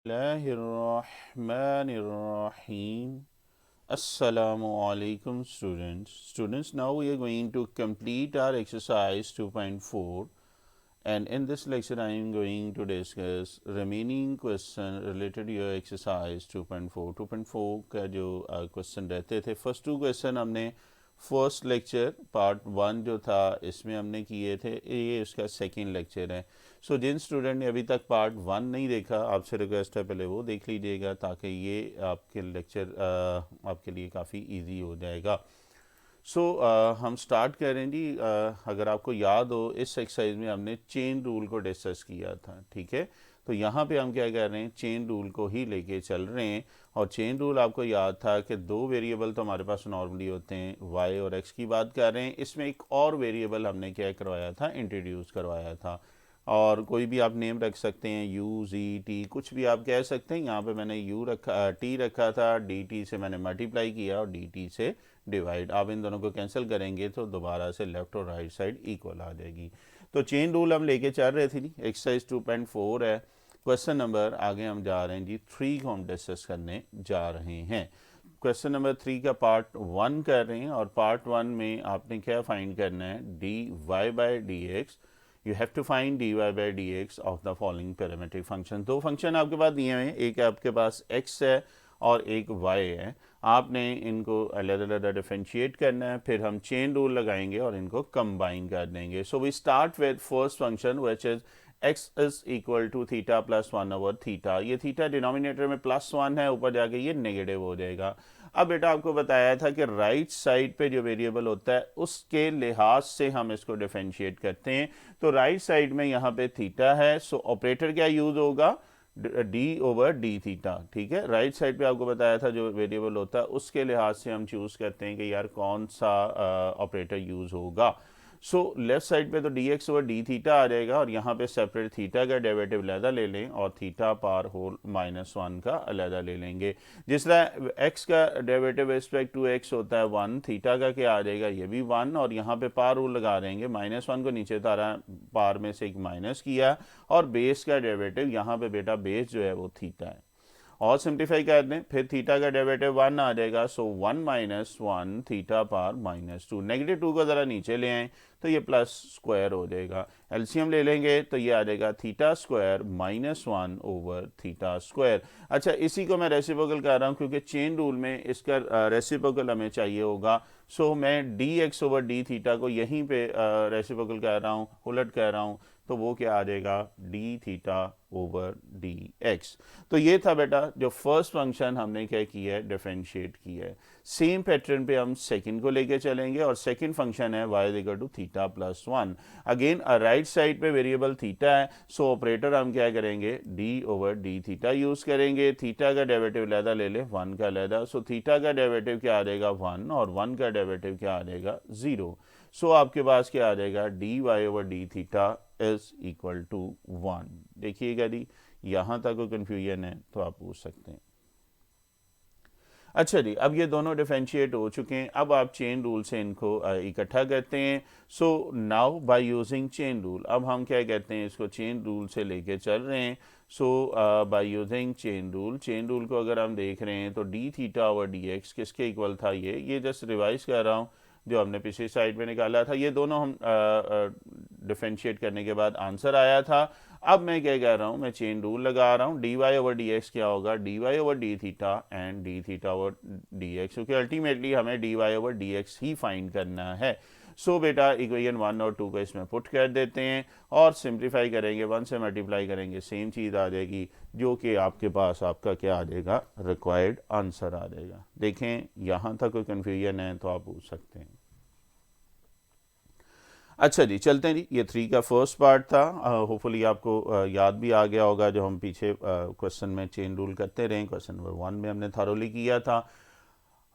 Bismillahirrahmanirrahim. Assalamu alaikum students. Now we are going to complete our exercise 2.4, and in this lecture I am going to discuss remaining question related to your exercise 2.4. 2.4 का जो question रहते थे, first to question हमने first lecture part one जो था इसमें हमने किए थे, ये उसका सेकंड लेक्चर है। सो जिन स्टूडेंट ने अभी तक पार्ट वन नहीं देखा, आपसे रिक्वेस्ट है पहले वो देख लीजिएगा ताकि ये आपके लेक्चर आपके लिए काफ़ी इजी हो जाएगा। हम स्टार्ट करें जी। अगर आपको याद हो, इस एक्सरसाइज में हमने चेन रूल को डिस्कस किया था, ठीक है। तो यहाँ पे हम क्या कर रहे हैं, चेन रूल को ही लेके चल रहे हैं। और चेन रूल आपको याद था कि दो वेरिएबल तो हमारे पास नॉर्मली होते हैं, वाई और एक्स की बात कर रहे हैं। इसमें एक और वेरिएबल हमने क्या करवाया था, इंट्रोड्यूस करवाया था। और कोई भी आप नेम रख सकते हैं, यू जी टी कुछ भी आप कह सकते हैं। यहाँ पे मैंने यू रखा, टी रखा था, डी टी से मैंने मल्टीप्लाई किया और डी टी से डिवाइड। आप इन दोनों को कैंसिल करेंगे तो दोबारा से लेफ्ट और राइट साइड इक्वल आ जाएगी। तो चेन रूल हम लेके चल रहे थे जी। एक्सरसाइज 2.4 है। क्वेश्चन नंबर आगे हम जा रहे हैं जी 3 को हम डिस्कस करने जा रहे हैं। क्वेश्चन नंबर 3 का पार्ट वन कर रहे हैं और पार्ट वन में आपने क्या फाइंड करना है, D Y by D x. You have to find d Y by D x of the following parametric function. दो फंक्शन आपके पास दिए हुए हैं, एक आपके पास एक्स है और एक वाई है। आपने इनको अलग अलग डिफरेंशिएट करना है, फिर हम चेन रूल लगाएंगे और इनको कंबाइन कर देंगे। So we start with first function which is x is equal to theta plus one over theta. ये थीटा डिनोमिनेटर में प्लस वन है, ऊपर जाके ये नेगेटिव हो जाएगा। अब बेटा आपको बताया था कि राइट साइड पे जो वेरिएबल होता है उसके लिहाज से हम इसको डिफरेंशिएट करते हैं। तो राइट साइड में यहाँ पे थीटा है, सो ऑपरेटर क्या यूज होगा, डी ओवर डी थीटा, ठीक है। राइट साइड पे आपको बताया था जो वेरिएबल होता है उसके लिहाज से हम चूज करते हैं कि यार कौन सा ऑपरेटर यूज होगा। सो लेफ्ट साइड पे तो D x over D theta आ जाएगा और यहाँ पे सेपरेट थीटा का डेरिवेटिव अलहदा ले लें और थीटा पार होल माइनस वन का अलहदा ले लेंगे। जिस तरह एक्स का डेरिवेटिव रिस्पेक्ट टू एक्स होता है वन, थीटा का क्या आ जाएगा, ये भी वन। और यहाँ पे पार रूल लगा देंगे, माइनस वन को नीचे तारा, पार में से एक माइनस किया और बेस का डेरिवेटिव यहाँ पे बेटा बेस जो है वो थीटा है। और सिंप्लीफाई कर दें, फिर थीटा का डेरिवेटिव वन आ जाएगा। So one minus one theta पार माइनस टू। नेगेटिव टू को ज़रा नीचे ले आएँ तो ये प्लस स्क्वायर हो जाएगा। एलसीएम ले लेंगे तो ये आ जाएगा theta square minus one over theta square. अच्छा, इसी को मैं रेसिप्रोकल कर रहा हूँ क्योंकि चेन रूल में इसका रेसिप्रोकल हमें चाहिए होगा। सो मैं D x over D theta को यहीं पे रेसिप्रोकल कर रहा हूँ, उलट कर रहा हूँ, तो वो क्या आ जाएगा, D theta over D x. तो ये था बेटा जो फर्स्ट फंक्शन हमने क्या किया है, डिफरेंशिएट किया है। सेम पैटर्न पे हम सेकंड को लेके चलेंगे और सेकंड फंक्शन है y equal to theta plus one. Again right side पे वेरिएबल थीटा है, सो ऑपरेटर हम क्या करेंगे, d over D theta use करेंगे। थीटा का डेरिवेटिव अलहदा ले ले, वन का अलहदा। सो थीटा का डेरिवेटिव क्या आ जाएगा, वन, और वन का डेरिवेटिव क्या आ जाएगा, जीरो। सो आपके पास क्या आ जाएगा, d Y over D theta is equal to one. देखिएगा जी, यहां तक कोई कंफ्यूजन है तो आप पूछ सकते हैं। अच्छा जी, अब ये दोनों डिफरेंशिएट हो चुके हैं, अब आप चेन रूल से इनको इकट्ठा करते हैं। सो now by using chain rule, अब हम क्या कहते हैं, इसको चेन रूल से लेके चल रहे हैं। So by using chain rule, chain rule को अगर हम देख रहे हैं तो D theta over D X किसके इक्वल था, ये जस्ट रिवाइज कर रहा हूँ जो हमने पिछली साइड में निकाला था। ये दोनों हम डिफरेंशिएट करने के बाद आंसर आया था। अब मैं क्या कह रहा हूँ, मैं चेन रूल लगा रहा हूँ, D Y over D X क्या होगा, D Y over D theta and D theta over D X, क्योंकि अल्टीमेटली हमें D Y over D X ही फाइंड करना है। सो बेटा इक्वेशन वन और टू को इसमें पुट कर देते हैं और सिंप्लीफाई करेंगे, वन से मल्टीप्लाई करेंगे, सेम चीज़ आ जाएगी जो कि आपके पास आपका क्या आ जाएगा, रिक्वायर्ड आंसर आ जाएगा। देखें यहाँ तक कोई कन्फ्यूजन है तो आप पूछ सकते हैं। अच्छा जी, चलते हैं जी। ये थ्री का फर्स्ट पार्ट था, होपफुली आपको याद भी आ गया होगा जो हम पीछे क्वेश्चन में चेन रूल करते रहे। क्वेश्चन नंबर वन में हमने थारोली किया था।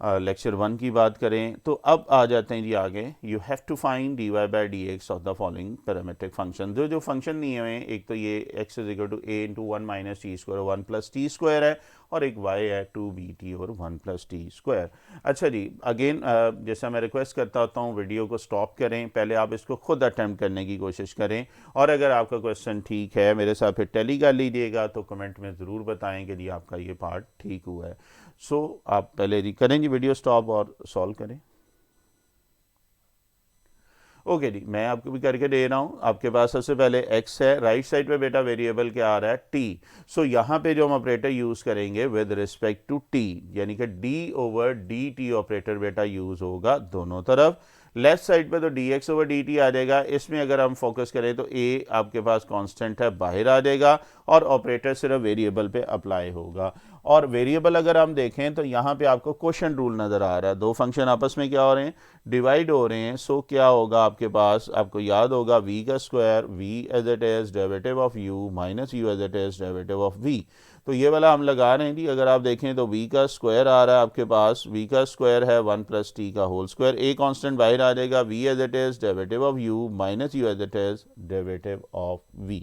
लेक्चर 1 की बात करें तो अब आ जाते हैं जी आगे। You have to find dy by D x of the following parametric function. जो फंक्शन नहीं हुए, एक तो ये x is equal to a into one minus t square 1 plus t square है, और एक y है 2bt और 1 प्लस टी स्क्वायर। अच्छा जी, अगेन जैसा मैं रिक्वेस्ट करता होता हूँ, वीडियो को स्टॉप करें, पहले आप इसको खुद अटैम्प्ट करने की कोशिश करें, और अगर आपका क्वेश्चन ठीक है मेरे साथ फिर टैली कर लीजिएगा, तो कमेंट में ज़रूर बताएं कि जी आपका ये पार्ट ठीक हुआ है। सो आप पहले करें जी वीडियो स्टॉप और सॉल्व करें। ओके जी, मैं आपको भी करके दे रहा हूँ। आपके पास सबसे पहले x है, राइट साइड पे बेटा वेरिएबल क्या आ रहा है, t। सो यहाँ पे जो हम ऑपरेटर यूज़ करेंगे विद रिस्पेक्ट टू t, यानी कि d ओवर dt ऑपरेटर बेटा यूज़ होगा दोनों तरफ। लेफ्ट साइड पे तो dx ओवर dt आ जाएगा। इसमें अगर हम फोकस करें तो a आपके पास कांस्टेंट है, बाहर आ जाएगा, और ऑपरेटर सिर्फ वेरिएबल पे अप्लाई होगा। और वेरिएबल अगर हम देखें तो यहाँ पे आपको क्वोशंट रूल नज़र आ रहा है, दो फंक्शन आपस में क्या हो रहे हैं, डिवाइड हो रहे हैं। सो क्या होगा आपके पास, आपको याद होगा v का square v as it is derivative of u minus u as it is derivative of v। तो ये वाला हम लगा रहे हैं जी। अगर आप देखें तो v का स्क्वायर आ रहा है आपके पास, v का स्क्वायर है 1 प्लस टी का होल स्क्वायर, a कांस्टेंट बाहर आ जाएगा, v as it is derivative of u minus u as it is derivative of v।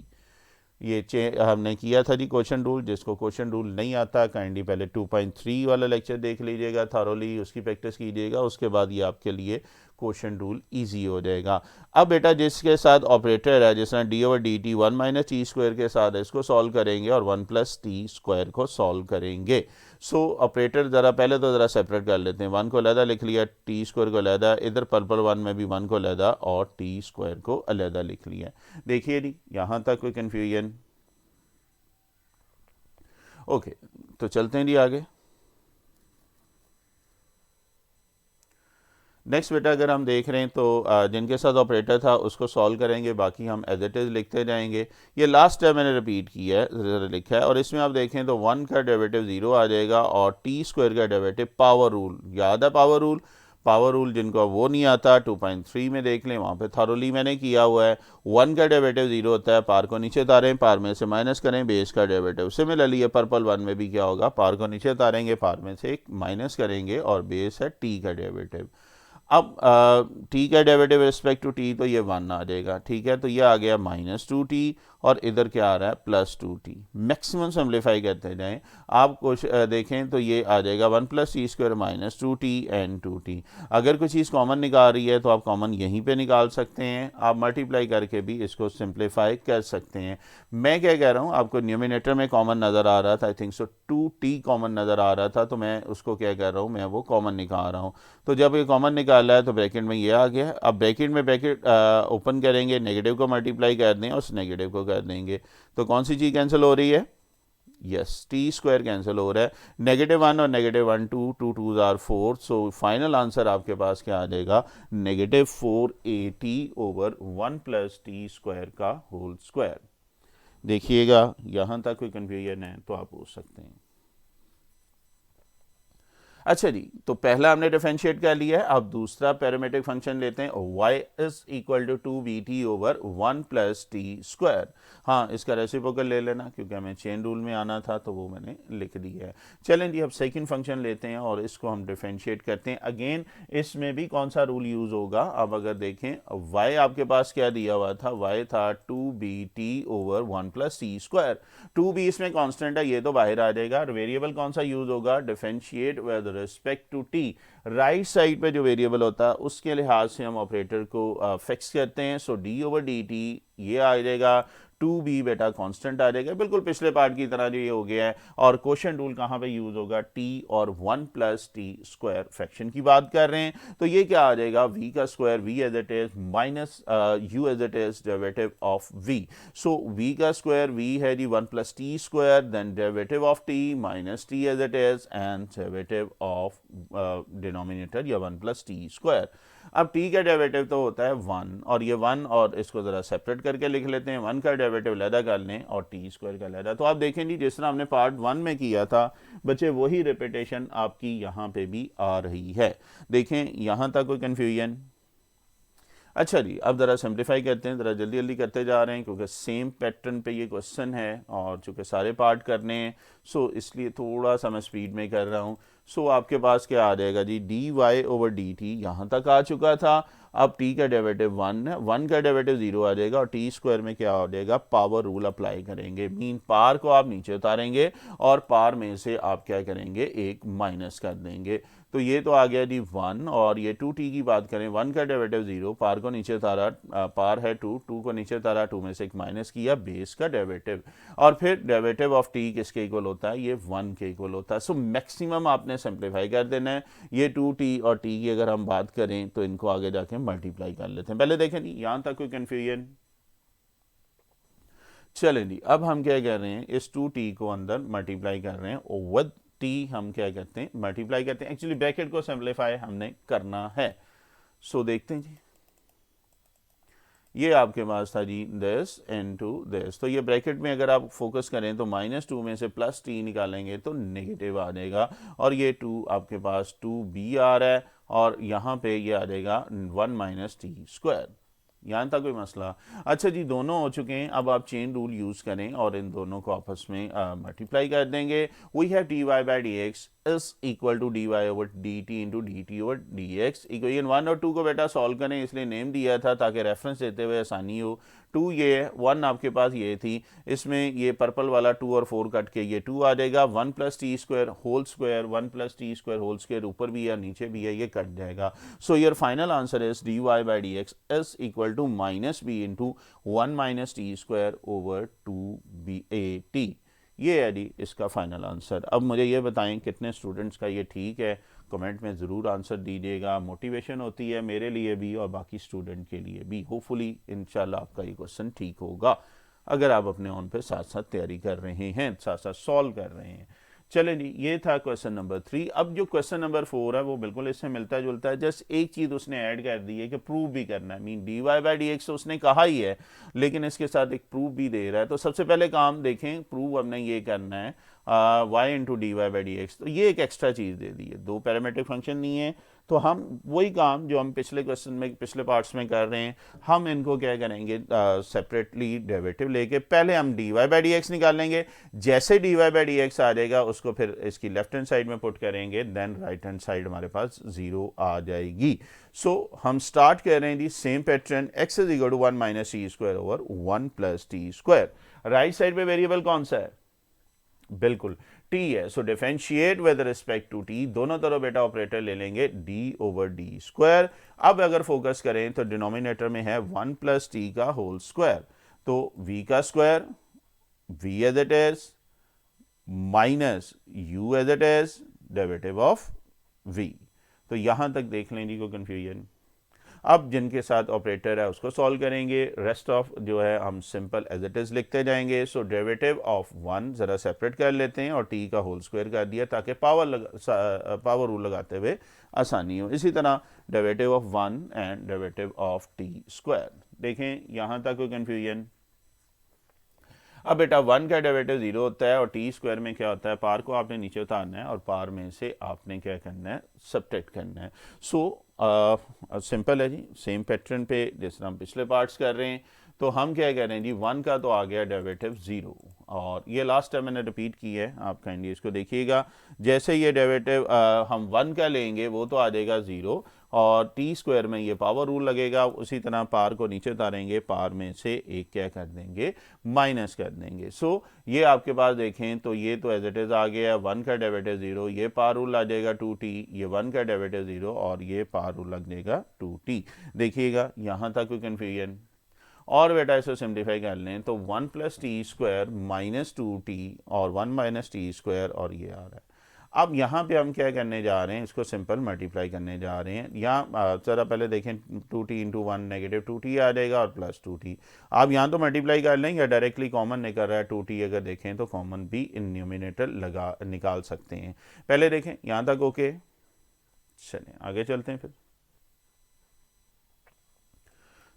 ये हमने किया था जी क्वेश्चन रूल। जिसको क्वेश्चन रूल नहीं आता काइंडली पहले 2.3 वाला लेक्चर देख लीजिएगा थारोली, उसकी प्रैक्टिस कीजिएगा, उसके बाद ये आपके लिए क्वेश्चन रूल इजी हो जाएगा। अब बेटा जिसके साथ ऑपरेटर है, जिस तरह D over D T 1 minus t square के साथ इसको सॉल्व करेंगे और 1 प्लस टी स्क्वायर को सॉल्व करेंगे। सो ऑपरेटर ज़रा पहले तो ज़रा सेपरेट कर लेते हैं। 1 को अलहदा लिख लिया, टी स्क्वायर को अलहदा, इधर पर्पल 1 में भी 1 को अलहदा और टी स्क्वायर को अलहदा लिख लिया। देखिए जी यहाँ तक कोई कन्फ्यूजन? ओके, तो चलते हैं जी आगे। नेक्स्ट बेटा अगर हम देख रहे हैं तो जिनके साथ ऑपरेटर था उसको सॉल्व करेंगे, बाकी हम एज इट इज़ लिखते जाएंगे। ये लास्ट टाइम मैंने रिपीट किया है, लिखा है, और इसमें आप देखें तो 1 का डेरिवेटिव 0 आ जाएगा और टी स्क्वायर का डेरिवेटिव पावर रूल, याद है पावर रूल? पावर रूल जिनको वो नहीं आता 2.3 में देख लें, वहाँ पे थारोली मैंने किया हुआ है। 1 का डेरिवेटिव 0 होता है, पार को नीचे उतारें, पार में से माइनस करें, बेस का डेरिवेटिव। सिमिलरली ये पर्पल 1 में भी क्या होगा, पार को नीचे उतारेंगे, पार में से एक माइनस करेंगे, और बेस है टी का डेरिवेटिव। अब टी का डेरिवेटिव रिस्पेक्ट टू टी तो ये 1 आ जाएगा, ठीक है। तो ये आ गया -2t, और इधर क्या आ रहा है +2t। मैक्सिमम सिंप्लीफाई करते जाएं आप, कुछ देखें तो ये आ जाएगा 1 plus t square minus 2t and 2t। अगर कोई चीज़ कॉमन निकाल रही है तो आप कॉमन यहीं पे निकाल सकते हैं, आप मल्टीप्लाई करके भी इसको सिंप्लीफाई कर सकते हैं। मैं क्या कह रहा हूँ, आपको न्यूमिनेटर में कॉमन नज़र आ रहा था, I think so 2t common नज़र आ रहा था, तो मैं उसको क्या कर रहा हूँ, मैं वो कॉमन निकाल रहा हूँ। तो जब ये कॉमन निकाला है तो ब्रैकेट में ये आ गया। अब ब्रैकेट में ब्रैकेट ओपन करेंगे, नेगेटिव को मल्टीप्लाई कर दें और उस नेगेटिव को कर देंगे, तो कौन सी चीज़ कैंसिल हो रही है? यस, टी स्क्वायर कैंसिल हो रहा है। -1 और -1 2 2 आर 4। सो फाइनल आंसर आपके पास क्या आ जाएगा, -4at over 1 plus t square का होल स्क्वायर। देखिएगा यहाँ तक कोई कन्फ्यूजन है तो आप पूछ सकते हैं। अच्छा जी, तो पहला हमने डिफरेंशिएट कर लिया है। अब दूसरा पैरामीट्रिक फंक्शन लेते हैं, y is equal to 2bt over 1 plus t square. हाँ, इसका रेसिप्रोकल ले लेना, क्योंकि हमें चेन रूल में आना था तो वो मैंने लिख दिया है। चलें जी, अब सेकंड फंक्शन लेते हैं और इसको हम डिफरेंशिएट करते हैं। अगेन इसमें भी कौन सा रूल यूज़ होगा? अब अगर देखें, y आपके पास क्या दिया हुआ था, y था 2bt over 1 plus t square. 2b इसमें कॉन्स्टेंट है, ये तो बाहर आ जाएगा। वेरिएबल कौन सा यूज़ होगा? Differentiate with respect to t. Right side पे जो वेरिएबल होता है उसके लिहाज से हम ऑपरेटर को फिक्स करते हैं। सो डी ओवर डी टी ये आ जाएगा, 2b बेटा कांस्टेंट आ जाएगा, बिल्कुल पिछले पार्ट की तरह जो ये हो गया है। और क्वोशंट रूल कहाँ पे यूज होगा? t और 1 प्लस टी स्क्वायर फ्रैक्शन की बात कर रहे हैं, तो ये क्या आ जाएगा, v का square v as it is minus u as it is derivative of v। So v का स्क्वायर v है जी 1 plus t square, then derivative of t minus t as it is, and derivative of denominator या 1 plus t square. अब t का derivative तो होता है 1, और ये 1, और इसको ज़रा सेपरेट करके लिख लेते हैं। 1 का डेरिवेटिव अलहदा कर लें और टी स्क्वायर का अलहदा। तो आप देखें जी, जिस तरह हमने पार्ट 1 में किया था बच्चे, वही रिपीटेशन आपकी यहाँ पे भी आ रही है। देखें यहाँ तक कोई कन्फ्यूजन? अच्छा जी, अब ज़रा सिंप्लीफाई करते हैं, ज़रा जल्दी जल्दी करते जा रहे हैं क्योंकि सेम पैटर्न पे ये क्वेश्चन है और चूँकि सारे पार्ट करने हैं, सो इसलिए थोड़ा सा मैं स्पीड में कर रहा हूँ। सो आपके पास क्या आ जाएगा जी, D Y over D T यहाँ तक आ चुका था। अब टी का डेरिवेटिव 1 है, 1 का डेरिवेटिव 0 आ जाएगा और टी स्क्वायर में क्या हो जाएगा, पावर रूल अप्लाई करेंगे। मीन पार को आप नीचे उतारेंगे और पार में से आप क्या करेंगे, एक माइनस कर देंगे। तो ये तो आ गया जी 1, और ये 2t की बात करें, 1 का डेरिवेटिव 0, पार को नीचे उतारा, पार है 2, 2 को नीचे उतारा, 2 में से एक माइनस किया, बेस का डेरिवेटिव, और फिर डेरिवेटिव ऑफ t किसके इक्वल होता है, ये 1 के इक्वल होता है। सो मैक्सिमम आपने सिंप्लीफाई कर देना है। ये 2t और t की अगर हम बात करें तो इनको आगे जाके मल्टीप्लाई कर लेते हैं। पहले देखें नहीं, यहां तक कोई कंफ्यूजन? चलें जी, अब हम क्या कर रहे हैं, इस 2t को अंदर मल्टीप्लाई कर रहे हैं, ओवर t हम क्या करते हैं, मल्टीप्लाई करते हैं। एक्चुअली ब्रैकेट को सिंप्लीफाई हमने करना है। सो देखते हैं जी, ये आपके पास था जी दिस इनटू दिस। तो ये ब्रैकेट में अगर आप फोकस करें तो -2 में से +t निकालेंगे तो नेगेटिव आ जाएगा, और ये 2 आपके पास 2b आ रहा है, और यहाँ पे ये आ जाएगा 1 - t स्क्वायर। यहाँ था कोई मसला? अच्छा जी, दोनों हो चुके हैं। अब आप चेन रूल यूज़ करें और इन दोनों को आपस में मल्टीप्लाई कर देंगे। We have d Y by D x is equal to d Y over D t into d t over D x. Equation 1 और 2 को बेटा सॉल्व करें, इसलिए नेम दिया था ताकि रेफरेंस देते हुए आसानी हो। 2 ये 1 आपके पास ये थी, इसमें ये पर्पल वाला 2 और 4 कट के ये 2 आ जाएगा। 1 + t square whole square, 1 + t square whole square ऊपर भी है नीचे भी है, ये कट जाएगा। So your final answer is d Y by D x is equal to -b into 1 - t square over 2b ये है जी इसका फाइनल आंसर। अब मुझे ये बताएं कितने स्टूडेंट्स का ये ठीक है, कमेंट में ज़रूर आंसर दीजिएगा। मोटिवेशन होती है मेरे लिए भी और बाकी स्टूडेंट के लिए भी। होपफुली इंशाल्लाह आपका ये क्वेश्चन ठीक होगा अगर आप अपने ऑन पे साथ साथ तैयारी कर रहे हैं, साथ साथ सॉल्व कर रहे हैं। चलें जी, ये था क्वेश्चन नंबर 3। अब जो क्वेश्चन नंबर 4 है वो बिल्कुल इससे मिलता जुलता है, जस्ट एक चीज़ उसने ऐड कर दी है कि प्रूव भी करना है। Mean d Y by D x तो उसने कहा ही है, लेकिन इसके साथ एक प्रूव भी दे रहा है। तो सबसे पहले काम देखें, प्रूव हमने ये करना है y into d Y by D x. तो ये एक एक्स्ट्रा चीज़ दे दी है, दो पैरामीट्रिक फंक्शन नहीं है, तो हम वही काम जो हम पिछले क्वेश्चन में पिछले पार्ट्स में कर रहे हैं, हम इनको क्या करेंगे, सेपरेटली डेरिवेटिव लेके पहले हम D Y by D X निकालेंगे। जैसे D Y by D x आ जाएगा उसको फिर इसकी लेफ्ट हैंड साइड में पुट करेंगे, देन राइट हैंड साइड हमारे पास 0 आ जाएगी। सो हम स्टार्ट कर रहे हैं जी same pattern, x is equal to 1 - t square over 1 + t square. Right side पे वेरिएबल कौन सा है, बिल्कुल t है। So differentiate with respect to t, दोनों तरफ बेटा ऑपरेटर ले लेंगे d ओवर d स्क्वायर। अब अगर फोकस करें तो डिनोमिनेटर में है 1 + t का होल स्क्वायर, तो v का square v as it is minus u as it is derivative of v। तो यहां तक देख लें जी, को कंफ्यूजन? अब जिनके साथ ऑपरेटर है उसको सॉल्व करेंगे, रेस्ट ऑफ जो है हम सिंपल एज इट इज लिखते जाएंगे। सो डेरिवेटिव ऑफ 1 जरा सेपरेट कर लेते हैं और t का होल स्क्वायर कर दिया ताकि पावर रूल लगाते हुए आसानी हो। इसी तरह derivative of 1 and derivative of t square. देखें यहां तक कोई कंफ्यूजन? अब बेटा 1 का डेरिवेटिव 0 होता है और टी स्क्वायर में क्या होता है, पार को आपने नीचे उतारना है और पार में से आपने क्या करना है, सब्ट्रैक्ट करना है। सो सिंपल है जी, सेम पैटर्न पे जिस तरह हम पिछले पार्ट्स कर रहे हैं। तो हम क्या कह रहे हैं जी, 1 का तो आ गया डेरिवेटिव 0, और ये लास्ट टाइम मैंने रिपीट की है, आप काइंडली इसको देखिएगा। जैसे ये डेरिवेटिव हम 1 का लेंगे वो तो आ जाएगा 0, और टी स्क्वायर में ये पावर रूल लगेगा। उसी तरह पार को नीचे उतारेंगे, पार में से एक क्या कर देंगे, माइनस कर देंगे। सो ये आपके पास देखें तो ये तो एज इट इज आ गया 1 का डेरिवेटिव 0, ये पार रूल आ जाएगा 2t, ये 1 का डेरिवेटिव 0 और ये पार रूल लग जाएगा 2t। देखिएगा यहाँ तक कोई कन्फ्यूजन? और बेटा इसे सिंप्लीफाई कर लें तो 1 + t स्क्वायर माइनस 2t और 1 - t स्क्वायर, और ये आ रहा है। अब यहाँ पे हम क्या करने जा रहे हैं, इसको सिंपल मल्टीप्लाई करने जा रहे हैं। यहाँ ज़रा पहले देखें, 2t इंटू 1 -2t आ जाएगा और प्लस 2t। आप यहाँ तो मल्टीप्लाई कर लें या डायरेक्टली कॉमन निकल रहा है 2t, अगर देखें तो कॉमन भी इन न्यूमिनेटर निकाल सकते हैं। पहले देखें यहाँ तक ओके, चलें आगे चलते हैं फिर।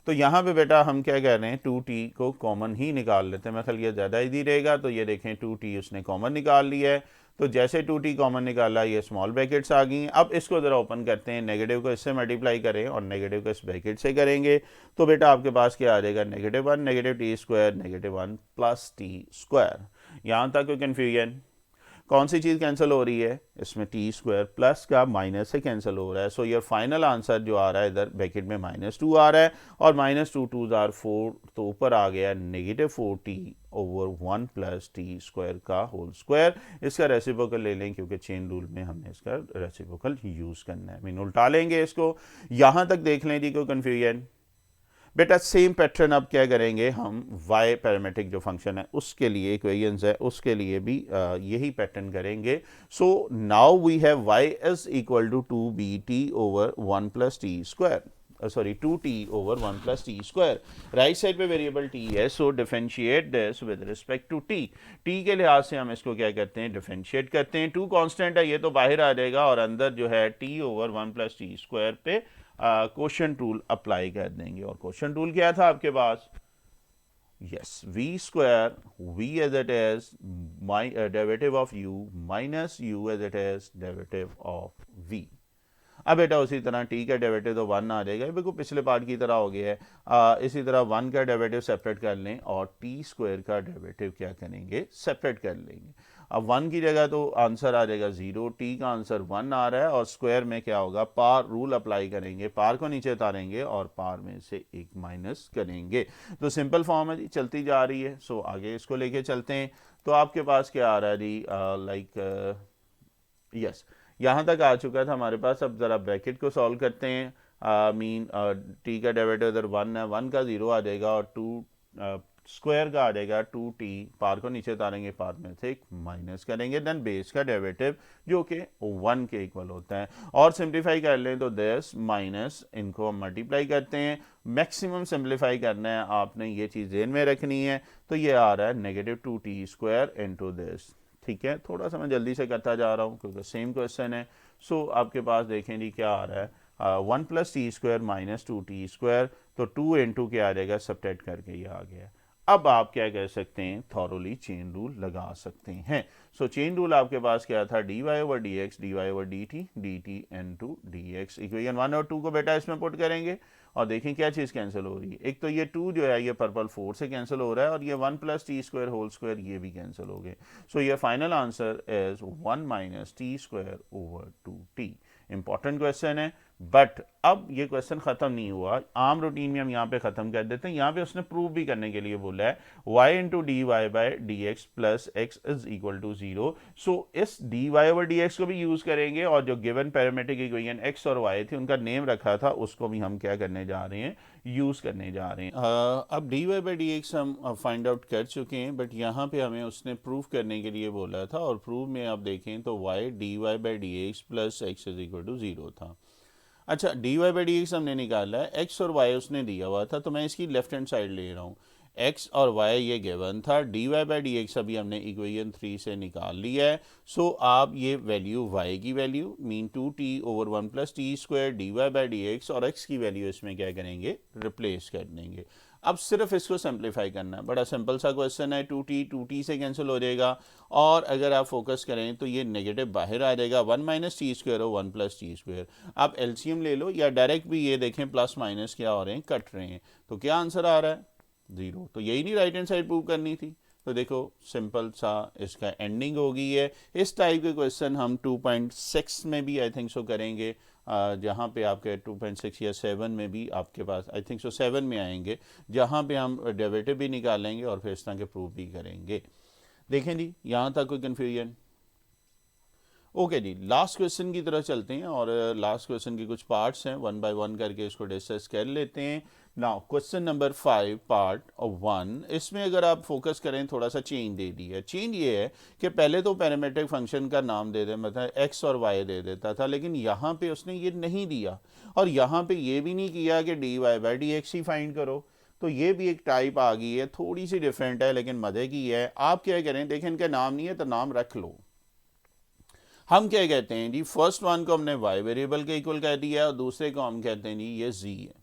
तो यहाँ पे बेटा हम क्या कह रहे हैं, 2t को कॉमन ही निकाल लेते हैं, मैं ख्याल ये ज़्यादा इजी रहेगा। तो ये देखें 2t उसने कॉमन निकाल लिया है, तो जैसे 2t कॉमन निकाला ये स्मॉल ब्रैकेट्स आ गई। अब इसको ज़रा ओपन करते हैं, नेगेटिव को इससे मल्टीप्लाई करें और नेगेटिव को इस ब्रैकेट से करेंगे तो बेटा आपके पास क्या आ जाएगा, -1 -t² -1 प्लस t²। यहाँ तक कोई कन्फ्यूजन? कौन सी चीज़ कैंसिल हो रही है, इसमें t² प्लस का माइनस से कैंसिल हो रहा है। सो ये फाइनल आंसर जो आ रहा है इधर ब्रैकेट में -2 आ रहा है और -2 2s are 4, तो ऊपर आ गया -4t/1 प्लस t² का होल स्क्वायर। इसका रेसिप्रोकल ले लें क्योंकि चेन रूल में हमने इसका रेसिप्रोकल यूज़ करना है, मीन उल्टा लेंगे इसको। यहाँ तक देख लें जी, कोई कन्फ्यूजन? बेटा सेम पैटर्न अब क्या करेंगे हम, y पैरामीट्रिक जो फंक्शन है उसके लिए इक्वेशंस है उसके लिए भी यही पैटर्न करेंगे। So now we have y is equal to 2bt/1 plus t², sorry 2t/1 plus t²। Right side पे वेरिएबल t है, so differentiate this with respect to t। t के लिहाज से हम इसको क्या करते हैं, डिफरेंशिएट करते हैं। 2 कांस्टेंट है, ये तो बाहर आ जाएगा और अंदर जो है t/1 प्लस t² पे क्वोशंट रूल अप्लाई कर देंगे। और क्वोशंट रूल क्या था आपके पास? Yes, v², v as it is my derivative of u minus u as it is derivative of v। अब बेटा उसी तरह t का डेरिवेटिव तो 1 आ जाएगा, बिल्कुल पिछले पार्ट की तरह हो गया है। इसी तरह 1 का डेरिवेटिव सेपरेट कर लें और t² का डेरिवेटिव क्या करेंगे, सेपरेट कर लेंगे। अब 1 की जगह तो आंसर आ जाएगा 0, t का आंसर 1 आ रहा है और स्क्वायर में क्या होगा, पार रूल अप्लाई करेंगे, पार को नीचे उतारेंगे और पार में से एक माइनस करेंगे। तो सिंपल फॉर्म है जी, चलती जा रही है। सो आगे इसको लेके चलते हैं। तो आपके पास क्या आ रहा है जी, लाइक यस, यहाँ तक आ चुका था हमारे पास। अब ज़रा ब्रैकेट को सॉल्व करते हैं। मीन t का डेरिवेटिव इधर 1 है, 1 का 0 आ जाएगा और 2 स्क्वायर का आ जाएगा 2t, पार को नीचे उतारेंगे, पार में से एक माइनस करेंगे, देन बेस का डेरिवेटिव जो कि 1 के इक्वल होता है। और सिंप्लीफाई कर लें तो दिस माइनस इनको हम मल्टीप्लाई करते हैं। मैक्सिमम सिंप्लीफाई करना है आपने, ये चीज़ ध्यान में रखनी है। तो ये आ रहा है -2t² इंटू दिस। ठीक है, थोड़ा सा मैं जल्दी से करता जा रहा हूँ क्योंकि सेम क्वेश्चन है। सो आपके पास देखें जी क्या आ रहा है, 1 प्लस t² माइनस 2t², तो 2 इंटू क्या आ जाएगा, सब्ट्रैक्ट करके ये आ गया। अब आप क्या कह सकते हैं, थॉरोली चेन रूल लगा सकते हैं। सो चेन रूल आपके पास क्या था, dy/dx dy/dt dt into dx। Equation 1 और 2 को बेटा इसमें पुट करेंगे और देखें क्या चीज़ कैंसिल हो रही है। एक तो ये 2 जो है ये पर्पल 4 से कैंसिल हो रहा है और ये 1 प्लस t² होल स्क्वायर ये भी कैंसिल हो गए। सो ये final answer is 1 minus t²/2t। Important question है, बट अब ये क्वेश्चन खत्म नहीं हुआ। आम रूटीन में हम यहाँ पे खत्म कर देते हैं। यहाँ पे उसने प्रूव भी करने के लिए बोला है y into dy/dx plus x is equal to 0। So इस dy/dx को भी यूज करेंगे और जो गिवन पैरामीट्रिक इक्वेशन x और y थी उनका नेम रखा था उसको भी हम क्या करने जा रहे हैं, यूज करने जा रहे हैं। अब dy/dx हम फाइंड आउट कर चुके हैं, बट यहाँ पे हमें उसने प्रूव करने के लिए बोला था और प्रूव में आप देखें तो y dy/dx plus x is equal to 0 था। अच्छा, dy/dx हमने निकाला है, x और y उसने दिया हुआ था, तो मैं इसकी लेफ्ट हैंड साइड ले रहा हूँ। x और y ये गिवन था, dy/dx अभी हमने इक्वेशन 3 से निकाल लिया है। सो आप ये वैल्यू y की value mean 2t/1 plus t² dy/dx और x की वैल्यू इसमें क्या करेंगे, रिप्लेस कर देंगे। अब सिर्फ इसको सिंप्लीफाई करना है, बड़ा सिंपल सा क्वेश्चन है। 2t से कैंसिल हो जाएगा और अगर आप फोकस करें तो ये नेगेटिव बाहर आ जाएगा, 1 माइनस t² और 1 प्लस t²। आप एलसीएम ले लो या डायरेक्ट भी ये देखें प्लस माइनस क्या हो रहे हैं, कट रहे हैं। तो क्या आंसर आ रहा है, 0। तो यही नहीं राइट हैंड साइड प्रूव करनी थी। तो देखो सिंपल सा इसका एंडिंग हो गई है। इस टाइप के क्वेश्चन हम 2.6 में भी आई थिंक सो करेंगे, जहाँ पे आपके 2.6 या 7 में भी आपके पास आई थिंक सो 7 में आएंगे, जहाँ पे हम डेरिवेटिव भी निकालेंगे और फिर इस तरह के प्रूफ भी करेंगे। देखें जी, यहाँ तक कोई कन्फ्यूजन? ओके जी, लास्ट क्वेश्चन की तरफ चलते हैं और लास्ट क्वेश्चन के कुछ पार्ट्स हैं, 1 बाय 1 करके इसको डिस्कस कर लेते हैं। नाउ क्वेश्चन नंबर 5 पार्ट 1, इसमें अगर आप फोकस करें थोड़ा सा चेंज दे दी है। चेंज ये है कि पहले तो पैरामीट्रिक फंक्शन का नाम दे दे, मतलब x और y दे देता था, लेकिन यहाँ पे उसने ये नहीं दिया और यहाँ पे ये भी नहीं किया कि dy/dx ही फाइंड करो। तो ये भी एक टाइप आ गई है, थोड़ी सी डिफरेंट है लेकिन मज़े की है। आप क्या करें, देखें इनका नाम नहीं है तो नाम रख लो। हम क्या कहते हैं जी, फर्स्ट वन को हमने y वेरिएबल के इक्वल कह दिया और दूसरे को हम कहते हैं जी ये z है।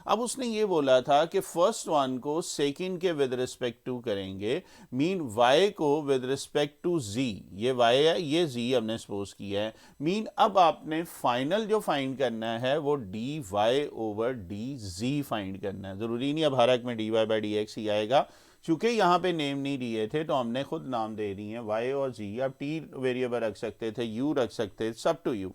अब उसने ये बोला था कि फर्स्ट वन को सेकंड के विद रिस्पेक्ट टू करेंगे, मीन y को विद रिस्पेक्ट टू z, ये y है ये z हमने सपोज किया है, मीन अब आपने फाइनल जो फाइंड करना है वो dy ओवर dz फाइंड करना है। ज़रूरी नहीं अब हर एक में dy बाई dx ही आएगा, चूंकि यहाँ पे नेम नहीं दिए थे तो हमने खुद नाम दे दिए हैं y और z। अब t वेरिएबल रख सकते थे, u रख सकते थे, सब टू यू।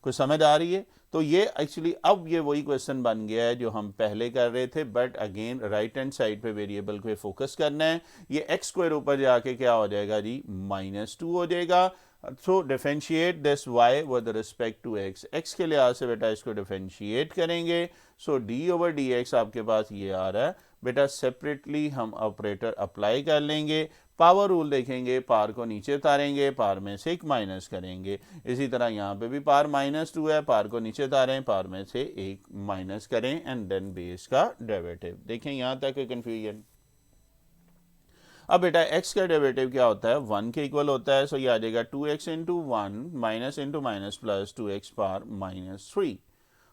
कुछ समझ आ रही है? तो ये एक्चुअली अब ये वही क्वेश्चन बन गया है जो हम पहले कर रहे थे, but again right hand side पे वेरिएबल को फोकस करना है। ये एक्स स्क्वायर ऊपर जाके क्या हो जाएगा जी, -2 हो जाएगा। So differentiate this y with respect to x, x के लिहाज से बेटा इसको डिफरेंशिएट करेंगे। So d over D x आपके पास ये आ रहा है बेटा, सेपरेटली हम ऑपरेटर अप्लाई कर लेंगे, पावर रूल देखेंगे, पार को नीचे उतारेंगे, पार में से एक माइनस करेंगे। इसी तरह यहाँ पे भी पार -2 है, पार को नीचे उतारें, पार में से एक माइनस करें एंड देन बेस का डेरिवेटिव। देखें यहाँ तक कंफ्यूजन। अब बेटा x का डेरिवेटिव क्या होता है, 1 के इक्वल होता है। सो ये आ जाएगा 2x into 1 minus into minus plus 2x पार -3,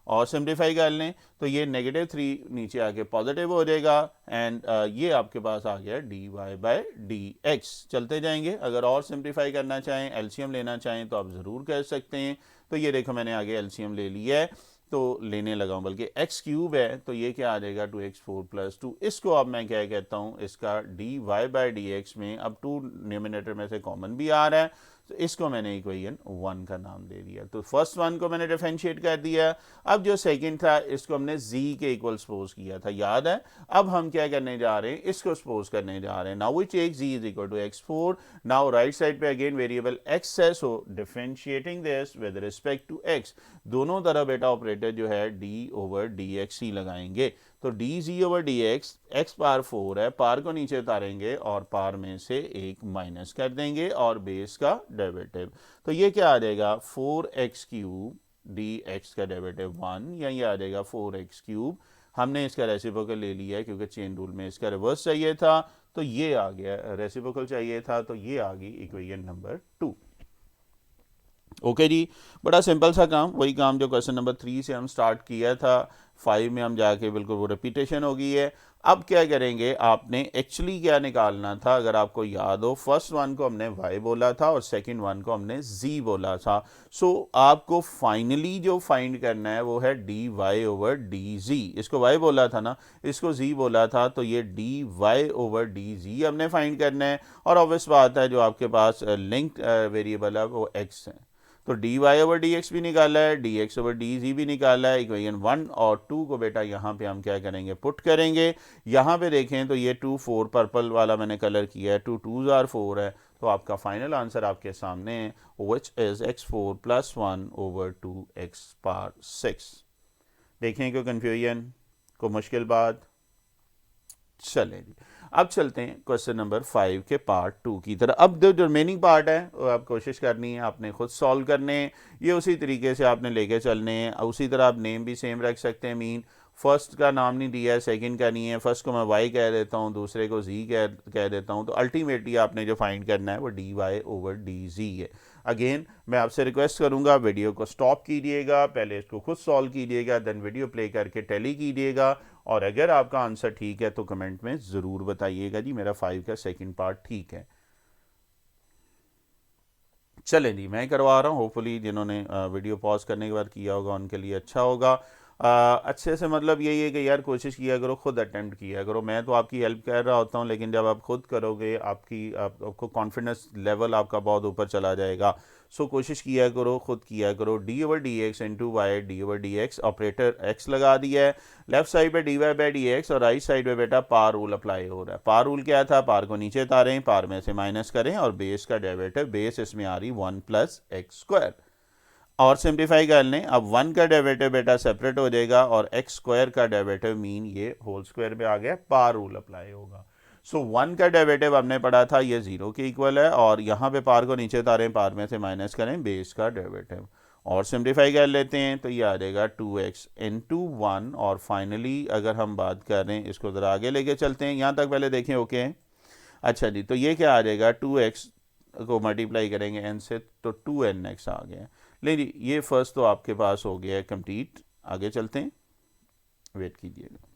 और सिंप्लीफाई कर लें तो ये -3 नीचे आके पॉजिटिव हो जाएगा एंड ये आपके पास आ गया dy बाई dx। चलते जाएंगे, अगर और सिंप्लीफाई करना चाहें, एलसीएम लेना चाहें तो आप ज़रूर कर सकते हैं। तो ये देखो मैंने आगे एलसीएम ले लिया है, तो लेने लगा हूँ, बल्कि x क्यूब है तो ये क्या आ जाएगा 2x4 प्लस 2। इसको अब मैं क्या कहता हूँ, इसका dy बाई dx में अब 2 न्यूमिनेटर में से कॉमन भी आ रहा है, तो इसको मैंने इक्वेशन 1 का नाम दे दिया। तो फर्स्ट वन को मैंने डिफरेंशिएट कर दिया। अब जो सेकंड था इसको हमने z के इक्वल सपोज किया था, याद है? अब हम क्या करने जा रहे हैं, इसको सपोज करने जा रहे हैं। Now we take z is equal to x4। Now right side पे अगेन वेरिएबल x है, so differentiating this with respect to x, दोनों तरफ बेटा ऑपरेटर जो है d ओवर dx ही लगाएंगे। तो dz ओवर dx, x पार 4 है, पार को नीचे उतारेंगे और पार में से एक माइनस कर देंगे और बेस का डेरिवेटिव। तो ये क्या आ जाएगा 4x क्यूब dx का डेरिवेटिव 1, या ये आ जाएगा 4x क्यूब। हमने इसका रेसिप्रोकल ले लिया है क्योंकि चेन रूल में इसका रिवर्स चाहिए था, तो ये आ गया, रेसिप्रोकल चाहिए था तो ये आ गई इक्वेशन नंबर 2। ओके जी, बड़ा सिंपल सा काम, वही काम जो क्वेश्चन नंबर 3 से हम स्टार्ट किया था, 5 में हम जाके बिल्कुल वो रिपीटेशन हो गई है। अब क्या करेंगे, आपने एक्चुअली क्या निकालना था, अगर आपको याद हो, फर्स्ट वन को हमने y बोला था और सेकंड वन को हमने z बोला था। सो आपको फाइनली जो फाइंड करना है वो है dy ओवर dz। इसको y बोला था ना, इसको z बोला था, तो ये dy ओवर dz हमने फाइंड करना है। और ऑब्वियस बात है जो आपके पास लिंक्ड वेरिएबल है वो x है, तो dy ओवर dx भी निकाला है, dx ओवर dz भी निकाला है। इक्वेशन 1 और 2 को बेटा यहाँ पे हम क्या करेंगे, पुट करेंगे। यहाँ पे देखें तो ये 2 4 पर्पल वाला मैंने कलर किया है, 2 2s are 4 है, तो आपका फाइनल आंसर आपके सामने है, which is x4 plus 1 over 2x power 6। देखें कोई कन्फ्यूजन, कोई मुश्किल बात? चलें जी, अब चलते हैं क्वेश्चन नंबर 5 के पार्ट 2 की तरह। अब जो रिमेनिंग पार्ट है वो आप कोशिश करनी है, आपने खुद सॉल्व करने हैं, ये उसी तरीके से आपने लेके चलने हैं। उसी तरह आप नेम भी सेम रख सकते हैं, मीन फर्स्ट का नाम नहीं दिया है, सेकंड का नहीं है, फर्स्ट को मैं y कह देता हूँ, दूसरे को z कह देता हूँ, तो अल्टीमेटली आपने जो फाइंड करना है वो dy ओवर dz है। अगेन मैं आपसे रिक्वेस्ट करूँगा वीडियो को स्टॉप कीजिएगा, पहले इसको खुद सॉल्व कीजिएगा, देन वीडियो प्ले करके टैली कीजिएगा, और अगर आपका आंसर ठीक है तो कमेंट में ज़रूर बताइएगा जी मेरा 5 का सेकंड पार्ट ठीक है। चलें जी, मैं करवा रहा हूँ, होपफुली जिन्होंने वीडियो पॉज करने के बाद किया होगा उनके लिए अच्छा होगा। अच्छे से मतलब यही है कि यार कोशिश किया करो, खुद अटेम्प्ट किया करो। मैं तो आपकी हेल्प कर रहा होता हूँ, लेकिन जब आप खुद करोगे आपको कॉन्फिडेंस लेवल आपका बहुत ऊपर चला जाएगा। सो कोशिश किया करो, खुद किया करो। D over D x into y, d over D x, operator x लगा दिया है, लेफ्ट साइड पे d Y by D x और राइट साइड पे बेटा पार रूल अप्लाई हो रहा है। पार रूल क्या था, पार को नीचे उतारें, पार में से माइनस करें और बेस का डेरिवेटिव, बेस इसमें आ रही 1 प्लस एक्स स्क्वायर, और सिंप्लीफाई कर लें। अब 1 का डेरिवेटिव बेटा सेपरेट हो जाएगा और एक्स स्क्वायर का डेरिवेटिव मीन ये होल स्क्वायर में आ गया, पार रूल अप्लाई होगा। सो 1 का डेरिवेटिव हमने पढ़ा था ये 0 के इक्वल है, और यहाँ पे पार को नीचे उतारें, पार में से माइनस करें बेस का डेरिवेटिव, और सिंप्लीफाई कर लेते हैं तो ये आ जाएगा 2x इंटू 1। और फाइनली अगर हम बात कर रहे हैं, इसको ज़रा आगे लेके चलते हैं, यहाँ तक पहले देखें। ओके अच्छा जी, तो ये क्या आ जाएगा, 2x को मल्टीप्लाई करेंगे n से तो 2nx आ गया। ले जी, ये फर्स्ट तो आपके पास हो गया है कंप्लीट। आगे चलते हैं। वेट कीजिएगा।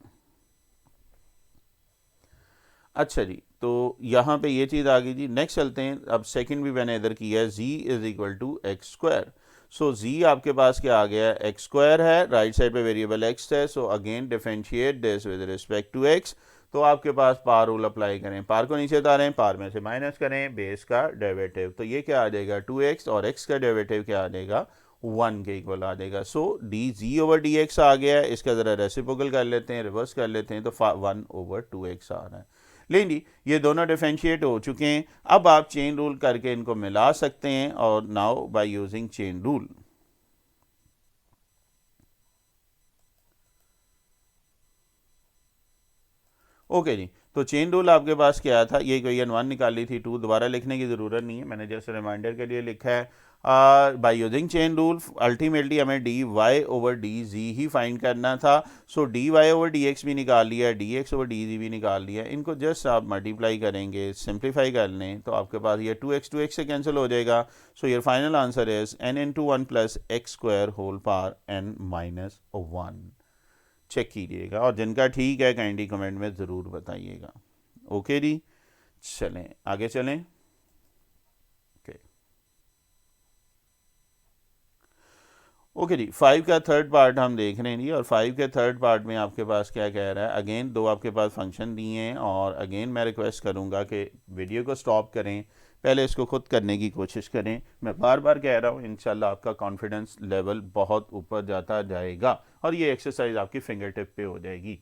अच्छा जी, तो यहाँ पे ये चीज़ आ गई जी। नेक्स्ट चलते हैं, अब सेकंड भी मैंने इधर किया है, z is equal to x square. So z आपके पास क्या आ गया है, एक्स स्क्वायर है, राइट साइड पे वेरिएबल x है। So again differentiate this with respect to x। तो आपके पास पावर रूल अप्लाई करें, पावर को नीचे उतारें, पावर में से माइनस करें, बेस का डेरिवेटिव, तो ये क्या आ जाएगा 2x, और x का डेरिवेटिव क्या आ जाएगा 1 के इक्वल आ जाएगा। सो डी जी ओवर डी एक्स आ गया है, इसका ज़रा रेसिप्रोकल कर लेते हैं, रिवर्स कर लेते हैं, तो 1/2x आ रहा है। लेकिन जी ये दोनों डिफरेंशिएट हो चुके हैं, अब आप चेन रूल करके इनको मिला सकते हैं, और now by using chain rule. Okay जी, तो चेन रूल आपके पास क्या था, ये इक्वेशन 1 निकाली थी, 2 दोबारा लिखने की ज़रूरत नहीं है, मैंने जैसे रिमाइंडर के लिए लिखा है। By using chain rule ultimately हमें D Y over D G ही फाइंड करना था। So D Y over D X भी निकाल लिया, D x over D G भी निकाल लिया, इनको जस्ट आप मल्टीप्लाई करेंगे, सिंप्लीफाई कर लें, तो आपके पास ये 2x से कैंसिल हो जाएगा। So your final answer is n into 1 plus x square whole power n minus 1। Check कीजिएगा, और जिनका ठीक है काइंडली कमेंट में ज़रूर बताइएगा। ओके जी, चलें आगे चलें। ओके जी, 5 का थर्ड पार्ट हम देख रहे हैं जी, और 5 के थर्ड पार्ट में आपके पास क्या कह रहा है, अगेन दो आपके पास फंक्शन दिए हैं, और अगेन मैं रिक्वेस्ट करूंगा कि वीडियो को स्टॉप करें, पहले इसको खुद करने की कोशिश करें। मैं बार बार कह रहा हूँ, इंशाल्लाह आपका कॉन्फिडेंस लेवल बहुत ऊपर जाता जाएगा, और ये एक्सरसाइज आपकी फिंगर टिप पे हो जाएगी।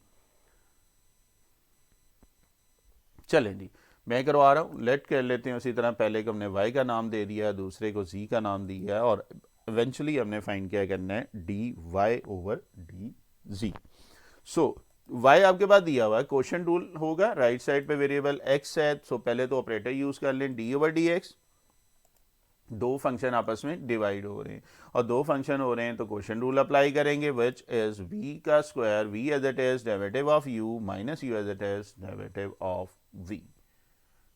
चलें जी, मैं करवा रहा हूँ, लेट कर लेते हैं उसी तरह। पहले को हमने y का नाम दे दिया, दूसरे को z का नाम दिया है, और इवेंचुअली हमने फाइंड क्या करना है, D Y over D G. So y आपके पास दिया हुआ है, क्वोशिएंट रूल होगा, राइट साइड पे वेरिएबल x है, सो पहले तो ऑपरेटर यूज कर लें, डी ओवर डी एक्स। दो फंक्शन आपस में डिवाइड हो रहे हैं, और दो फंक्शन हो रहे हैं, तो क्वोशिएंट रूल अप्लाई करेंगे, विच इज v का square, v as it is derivative of u minus u as it is derivative of v।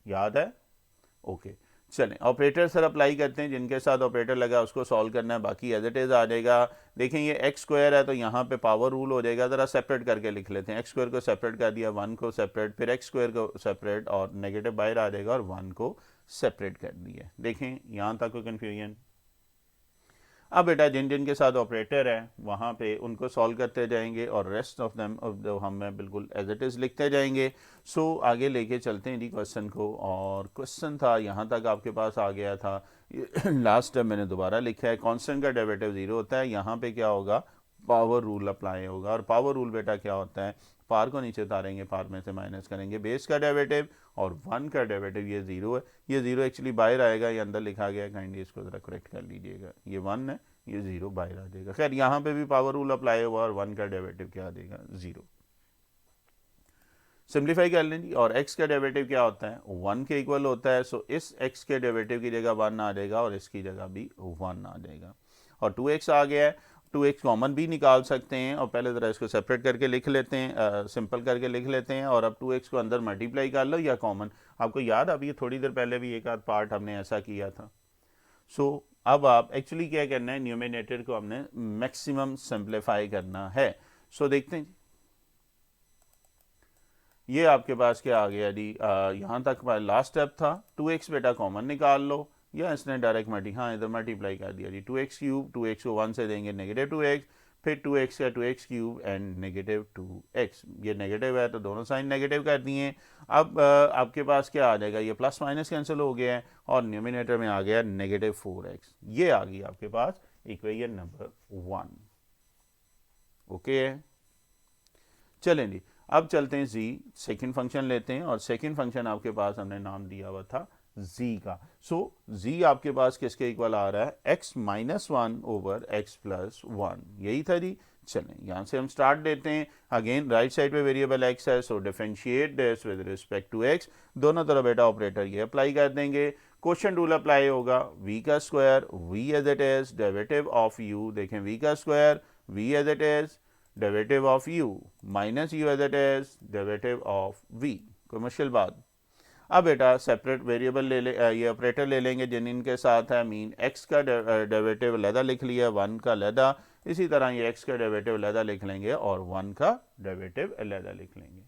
याद है? ओके, चलें ऑपरेटर सर अप्लाई करते हैं, जिनके साथ ऑपरेटर लगा उसको सॉल्व करना है, बाकी एज इट इज आ जाएगा। देखें ये एक्स स्क्वायर है, तो यहाँ पे पावर रूल हो जाएगा, ज़रा सेपरेट करके लिख लेते हैं। एक्स स्क्वायर को सेपरेट कर दिया, 1 को सेपरेट, फिर एक्स स्क्वायर को सेपरेट, और नेगेटिव बाहर आ जाएगा, और 1 को सेपरेट कर दिया। देखें यहाँ तक कोई कन्फ्यूजन? अब बेटा जिन जिन के साथ ऑपरेटर है वहाँ पे उनको सॉल्व करते जाएंगे, और रेस्ट ऑफ देम हम बिल्कुल एज इट इज़ लिखते जाएंगे। सो आगे लेके चलते हैं जी क्वेश्चन को, और क्वेश्चन था यहाँ तक आपके पास आ गया था। लास्ट टाइम मैंने दोबारा लिखा है, कांस्टेंट का डेरिवेटिव 0 होता है, यहाँ पे क्या होगा, पावर रूल अप्लाई होगा। और पावर रूल बेटा क्या होता है, पावर को नीचे उतारेंगे, पावर में से माइनस करेंगे, बेस का डेरिवेटिव और 1 का डेरिवेटिव, ये 0 है, ये 0 एक्चुअली बाहर आएगा, ये अंदर लिखा गया, काइंडली इसको ज़रा करेक्ट कर लीजिएगा, ये 1 है, ये 0 बाहर आ जाएगा। खैर यहाँ पे भी पावर रूल अप्लाई होगा, और 1 का डेरिवेटिव क्या आ जाएगा 0। सिंप्लीफाई कर लें जी, और x का डेरिवेटिव क्या होता है 1 के इक्वल होता है। सो इस x के डेरिवेटिव की जगह 1 आ जाएगा, और इसकी जगह भी 1 आ जाएगा, और 2x आ गया है, 2x कॉमन भी निकाल सकते हैं, और पहले ज़रा इसको सेपरेट करके लिख लेते हैं, सिंपल करके लिख लेते हैं, और अब 2x को अंदर मल्टीप्लाई कर लो या कॉमन। आपको याद, अभी थोड़ी देर पहले भी एक आध पार्ट हमने ऐसा किया था। सो अब आप एक्चुअली क्या करना है, न्यूमिनेटर को हमने मैक्सिमम सिंप्लीफाई करना है। सो देखते हैं ये आपके पास क्या आ गया जी, यहाँ तक लास्ट स्टेप था, 2x बेटा कॉमन निकाल लो, या इसने डायरेक्ट हाँ इधर मल्टीप्लाई कर दिया जी, 2x क्यूब, 2x को 1 से देंगे नेगेटिव 2x, फिर 2x का 2x cube and negative 2x, ये नेगेटिव है तो दोनों साइन नेगेटिव कर दिए। अब आपके पास क्या आ जाएगा, ये प्लस माइनस कैंसिल हो गया है, और न्यूमिनेटर में आ गया नेगेटिव 4x, ये आ गई आपके पास इक्वेशन नंबर 1। ओके है, चलें जी, अब चलते हैं जी, सेकंड फंक्शन लेते हैं, और सेकंड फंक्शन आपके पास हमने नाम दिया हुआ था z का। सो z आपके पास किसके इक्वल आ रहा है, x minus 1 over x plus 1, यही था जी। चलें यहाँ से हम स्टार्ट देते हैं, अगेन राइट साइड पे वेरिएबल x है, so differentiate this with respect to x, दोनों तरफ बेटा ऑपरेटर ये अप्लाई कर देंगे, क्वोशिएंट रूल अप्लाई होगा, v का square, v as it is derivative of u, देखें v का square, v as it is derivative of u minus u as it is derivative of v। कोई मुश्किल बात? अब बेटा सेपरेट वेरिएबल ले ले, ये ऑपरेटर ले लेंगे जिन इनके साथ है, मीन x का डेरिवेटिव अलहदा लिख लिया, 1 का अलहदा, इसी तरह ये x का डेरिवेटिव अलहदा लिख लेंगे और 1 का डेरिवेटिव अलहदा लिख लेंगे।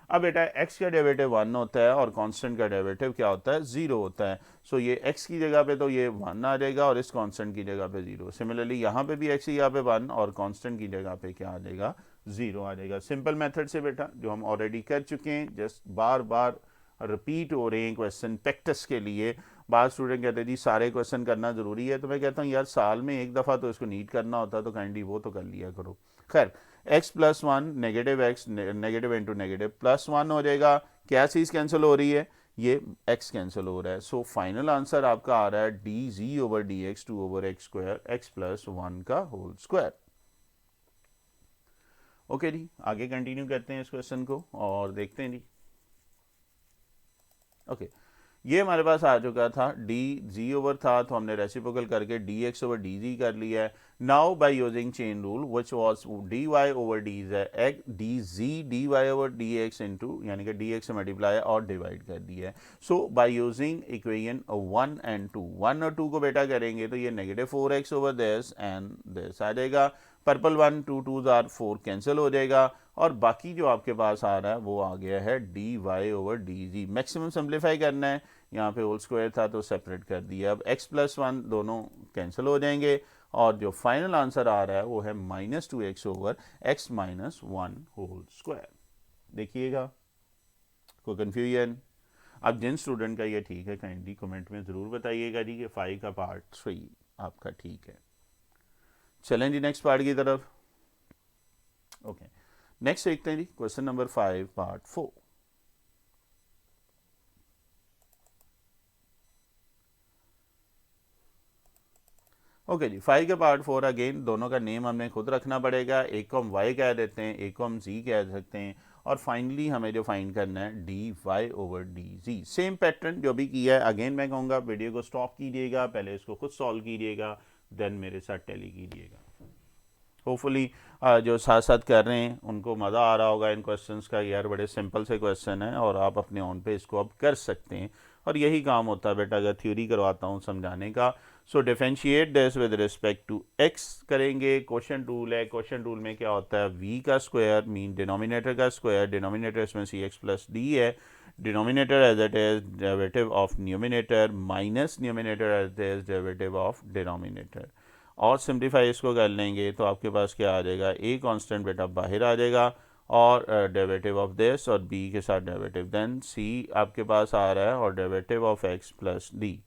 अब बेटा x का डेरिवेटिव 1 होता है और कांस्टेंट का डेरिवेटिव क्या होता है, 0 होता है। सो ये x की जगह पे तो ये 1 आ जाएगा और इस कांस्टेंट की जगह पे 0। सिमिलरली यहाँ पे भी x की जगह पे 1 और कांस्टेंट की जगह पे क्या आ जाएगा, 0 आ जाएगा। सिंपल मेथड से बेटा जो हम ऑलरेडी कर चुके हैं, जस्ट बार बार रिपीट हो रहे हैं क्वेश्चन प्रैक्टिस के लिए। बाद स्टूडेंट कहते हैं जी सारे क्वेश्चन करना ज़रूरी है, तो मैं कहता हूँ यार साल में एक दफ़ा तो इसको नीट करना होता है, तो काइंडली वो तो कर लिया करो। खैर x plus 1 negative x negative into negative plus 1 हो जाएगा। क्या चीज़ कैंसिल हो रही है, ये x कैंसिल हो रहा है। सो फाइनल आंसर आपका आ रहा है डी जी over D x two over x square x plus 1 का होल स्क्वायर। ओके जी, आगे कंटिन्यू करते हैं इस क्वेश्चन को और देखते हैं जी। ओके ये हमारे पास आ चुका था, डी जी ओवर था तो हमने रेसिप्रोकल करके d x over D g कर लिया है। Now by using chain rule which was d Y over d d G D Y over D x into यानी कि डी एक्स से मल्टीप्लाई और डिवाइड कर दिया है। So by using equation 1 and 2, 1 और 2 को बेटा करेंगे तो ये negative 4x over this and this आ जाएगा। पर्पल 1 2 2 आर 4 कैंसिल हो जाएगा और बाकी जो आपके पास आ रहा है वो आ गया है D Y over D z. Maximum simplify करना है, यहाँ पे होल स्क्वायर था तो सेपरेट कर दिया। अब x प्लस 1 दोनों कैंसिल हो जाएंगे और जो फाइनल आंसर आ रहा है वो है -2x over x minus 1 whole square. देखिएगा कोई कन्फ्यूजन? अब जिन स्टूडेंट का ये ठीक है काइंडली कमेंट में ज़रूर बताइएगा जी कि 5 का पार्ट 3 आपका ठीक है। चलें जी नेक्स्ट पार्ट की तरफ। ओके नेक्स्ट देखते हैं जी क्वेश्चन नंबर 5 पार्ट 4। ओके जी 5 के पार्ट 4 अगेन दोनों का नेम हमें खुद रखना पड़ेगा। एक को हम y कह देते हैं, एक को हम z कह सकते हैं और फाइनली हमें जो फाइंड करना है D Y over D z. Same pattern जो भी किया है, अगेन मैं कहूँगा वीडियो को स्टॉप कीजिएगा, पहले इसको खुद सॉल्व कीजिएगा, देन मेरे साथ टैली कीजिएगा। होपफुली जो साथ साथ कर रहे हैं उनको मज़ा आ रहा होगा इन क्वेश्चंस का। यार बड़े सिंपल से क्वेश्चन है और आप अपने ऑन पे इसको अब कर सकते हैं और यही काम होता है बेटा अगर थ्योरी करवाता हूँ समझाने का। So differentiate this with respect to x करेंगे। क्वेश्चन रूल है, क्वेश्चन रूल में क्या होता है, v का स्क्वायर मीन डिनोमिनेटर का स्क्वायर, डिनोमिनेटर इसमें सी एक्स प्लस डी है, denominator as it is derivative of numerator minus numerator as it is derivative of denominator. और सिंप्लीफाई इसको कर लेंगे तो आपके पास क्या आ जाएगा, ए कांस्टेंट बेटा बाहर आ जाएगा और डेरिवेटिव ऑफ दिस और बी के साथ डेरिवेटिव, देन सी आपके पास आ रहा है और derivative of x plus D.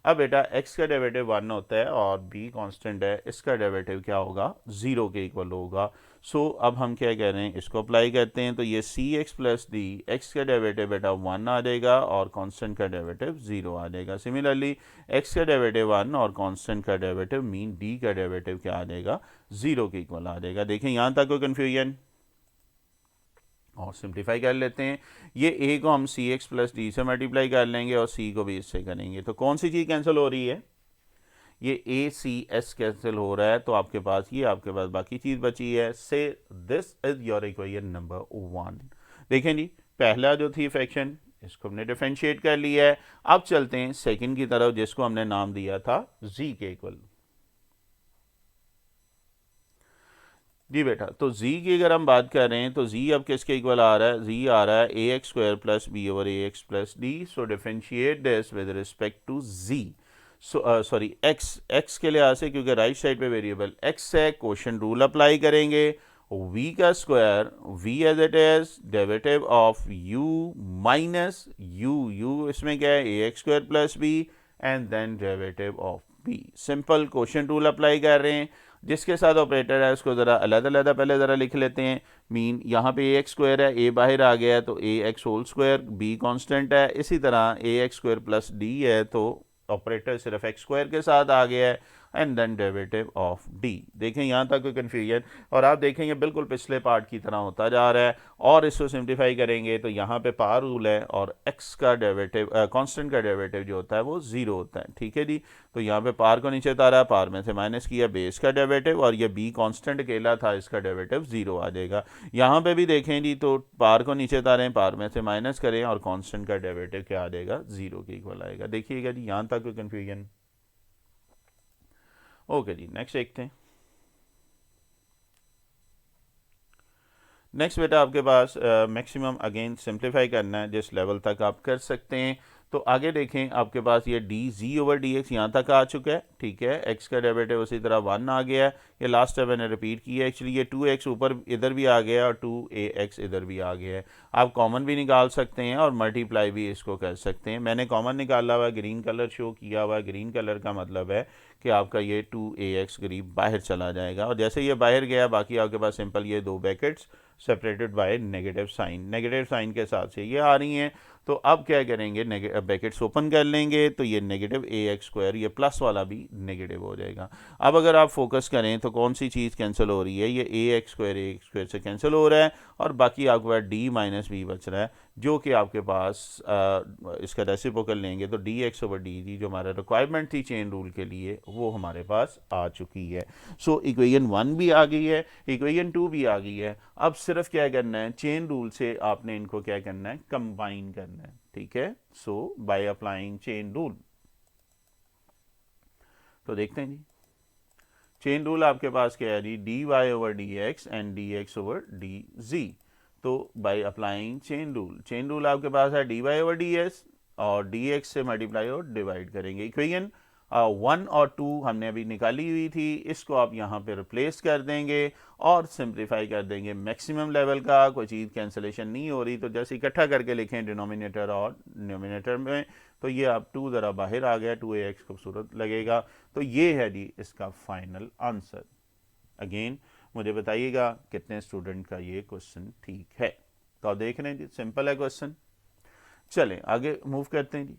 अब बेटा x का डेरिवेटिव 1 होता है और b कांस्टेंट है, इसका डेरिवेटिव क्या होगा, 0 के इक्वल होगा। सो अब हम क्या कह रहे हैं, इसको अप्लाई करते हैं तो ये सी एक्स प्लस डी, एक्स का डेरिवेटिव बेटा 1 आ जाएगा और कांस्टेंट का डेरिवेटिव 0 आ जाएगा। सिमिलरली x का डेरिवेटिव 1 और कांस्टेंट का डेरिवेटिव मीन d का डेरिवेटिव क्या आ जाएगा, 0 के इक्वल आ जाएगा। देखें यहाँ तक कोई कन्फ्यूजन? और सिंप्लीफाई कर लेते हैं, ये a को हम सी एक्स प्लस डी से मल्टीप्लाई कर लेंगे और c को भी इससे करेंगे तो कौन सी चीज़ कैंसिल हो रही है, ये a c s कैंसिल हो रहा है तो आपके पास ये आपके पास बाकी चीज़ बची है। से this is your equation number 1। देखें जी पहला जो थी फ्रैक्शन इसको हमने डिफरेंशिएट कर लिया है। अब चलते हैं सेकंड की तरफ जिसको हमने नाम दिया था z के इक्वल। जी बेटा तो z की अगर हम बात कर रहे हैं तो z अब किसके इक्वल आ रहा है, z आ रहा है a x square plus b over a x plus d. So differentiate this with respect to z। Sorry x के लिहाज से क्योंकि राइट साइड पे वेरिएबल x है, क्वोशिएंट रूल अप्लाई करेंगे। v का square v as it is derivative of u minus u इसमें क्या है a x square plus b and then derivative of b। Simple quotient rule apply कर रहे हैं, जिसके साथ ऑपरेटर है उसको ज़रा अलग पहले ज़रा लिख लेते हैं। मीन यहाँ पे ए एक्स स्क्वायर है, ए बाहर आ गया है तो a x whole square, b constant है, इसी तरह a x square plus d है तो ऑपरेटर सिर्फ एक्स स्क्वायर के साथ आ गया है and then derivative of d. देखें यहाँ तक कोई कन्फ्यूजन? और आप देखेंगे बिल्कुल पिछले पार्ट की तरह होता जा रहा है और इसको सिंप्लीफाई करेंगे तो यहाँ पे पावर रूल है और x का डेरिवेटिव कांस्टेंट का डेरिवेटिव जो होता है वो 0 होता है। ठीक है जी, तो यहाँ पे पावर को नीचे उतारा, पावर में से माइनस किया बेस का डेरिवेटिव और ये b कांस्टेंट अकेला था, इसका डेरिवेटिव 0 आ जाएगा। यहाँ पे भी देखें जी तो पावर को नीचे उतारें, पावर में से माइनस करें और कांस्टेंट का डेरिवेटिव क्या आ जाएगा, 0 के इक्वल आएगा। देखिएगा जी यहाँ तक कोई कन्फ्यूजन? ओके जी नेक्स्ट देखते हैं। नेक्स्ट बेटा आपके पास मैक्सिमम अगेन सिंप्लीफाई करना है, जिस लेवल तक आप कर सकते हैं। तो आगे देखें, आपके पास ये D G over D x यहाँ तक आ चुका है, ठीक है। एक्स का डेरिवेटिव उसी तरह 1 आ गया है, ये लास्ट टाइम मैंने रिपीट किया है। एक्चुअली ये 2x ऊपर इधर भी आ गया और 2ax इधर भी आ गया है। आप कॉमन भी निकाल सकते हैं और मल्टीप्लाई भी इसको कर सकते हैं। मैंने कॉमन निकाला हुआ, ग्रीन कलर शो किया हुआ है। ग्रीन कलर का मतलब है कि आपका ये 2ax करीब बाहर चला जाएगा, और जैसे ये बाहर गया बाकी आपके पास सिंपल ये दो brackets separated by negative sign के साथ से ये आ रही हैं। तो अब क्या करेंगे, ब्रैकेट्स ओपन कर लेंगे तो ये नेगेटिव ए एक्स स्क्वायर, ये प्लस वाला भी नेगेटिव हो जाएगा। अब अगर आप फोकस करें तो कौन सी चीज़ कैंसिल हो रही है, ये ए एक्स स्क्वायर से कैंसिल हो रहा है, और बाकी आपके पास डी माइनस बी बच रहा है, जो कि आपके पास इसका रेसिप्रोकल लेंगे तो D x over D G, जो हमारा रिक्वायरमेंट थी चेन रूल के लिए, वो हमारे पास आ चुकी है। सो इक्वेशन 1 भी आ गई है, इक्वेशन 2 भी आ गई है। अब सिर्फ क्या करना है, चेन रूल से आपने इनको क्या करना है, कंबाइन करना है, ठीक है। So bye applying chain rule, तो देखते हैं जी। चेन रूल आपके पास क्या है जी, D Y over D x and d x over D G. तो बाय अप्लाइंग चेन रूल आपके पास है D Y over d s, और डी एक्स से मल्टीप्लाई और डिवाइड करेंगे। इक्वेशन 1 और 2 हमने अभी निकाली हुई थी, इसको आप यहाँ पे रिप्लेस कर देंगे और सिंप्लीफाई कर देंगे मैक्सिमम लेवल का। कोई चीज़ कैंसिलेशन नहीं हो रही, तो जैसे इकट्ठा करके लिखें डिनोमिनेटर और न्यूमिनेटर में, तो ये अब 2 ज़रा बाहर आ गया, 2ax खूबसूरत लगेगा। तो ये है जी इसका फाइनल आंसर। अगेन मुझे बताइएगा कितने स्टूडेंट का ये क्वेश्चन ठीक है। तो आप देख रहे हैं जी, सिंपल है क्वेश्चन। चलें आगे मूव करते हैं जी।